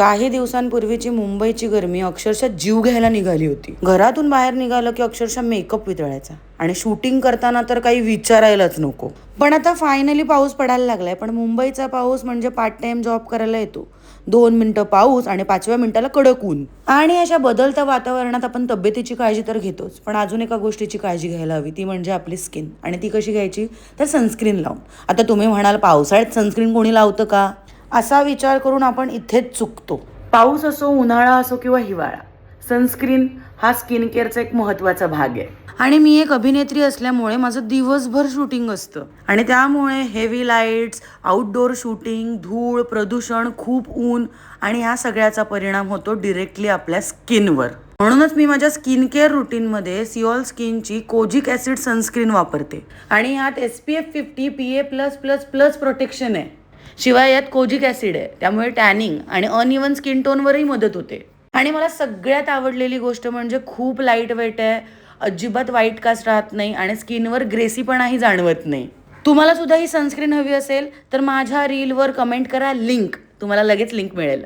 काही दिवसांपूर्वीची मुंबईची गरमी अक्षरशः जीव घ्यायला निघाली होती. घरातून बाहेर निघालं की अक्षरशः मेकअप वितळायचा आणि शूटिंग करताना तर काही विचारायलाच नको. पण आता फायनली पाऊस पडायला लागलाय. पण मुंबईचा पाऊस म्हणजे पार्ट टाइम जॉब करायला येतो. 2 मिनिटं पाऊस आणि 5व्या मिनिटाला कडक ऊन. आणि अशा बदलत्या वातावरणात आपण तब्येतीची काळजी तर घेतोच, पण अजून एका गोष्टीची काळजी घ्यायला हवी, ती म्हणजे आपली स्किन. आणि ती कशी घ्यायची, तर सनस्क्रीन लावून. आता तुम्ही म्हणाल पावसाळ्यात सनस्क्रीन कोणी लावतं का, असा विचार करून आपण इथेच चुकतो. पाऊस असो, उन्हाळा असो किंवा हिवाळा, सनस्क्रीन हा स्किन केअरचा एक महत्त्वाचा भाग आहे. आणि मी एक अभिनेत्री असल्यामुळे माझं दिवसभर शूटिंग असतं आणि त्यामुळे हेवी लाईट्स, आउटडोअर शूटिंग, धूळ, प्रदूषण, खूप ऊन आणि ह्या सगळ्याचा परिणाम होतो डिरेक्टली आपल्या स्किनवर. म्हणूनच मी माझ्या स्किन केअर रुटीनमध्ये सिओल स्किनची कोजिक ॲसिड सनस्क्रीन वापरते आणि यात SPF 50 PA+++ प्रोटेक्शन आहे. शिवाय यात कोजिक ॲसिड आहे, त्यामुळे टॅनिंग आणि अनइव्हन स्किन टोनवरही मदत होते. आणि मला सगळ्यात आवडलेली गोष्ट म्हणजे खूप लाईट वेट आहे, अजिबात व्हाईट कास्ट राहत नाही आणि स्किनवर ग्रेसीपणाही जाणवत नाही. तुम्हाला सुद्धा ही सनस्क्रीन हवी असेल तर माझ्या रीलवर कमेंट करा लिंक, तुम्हाला लगेच लिंक मिळेल.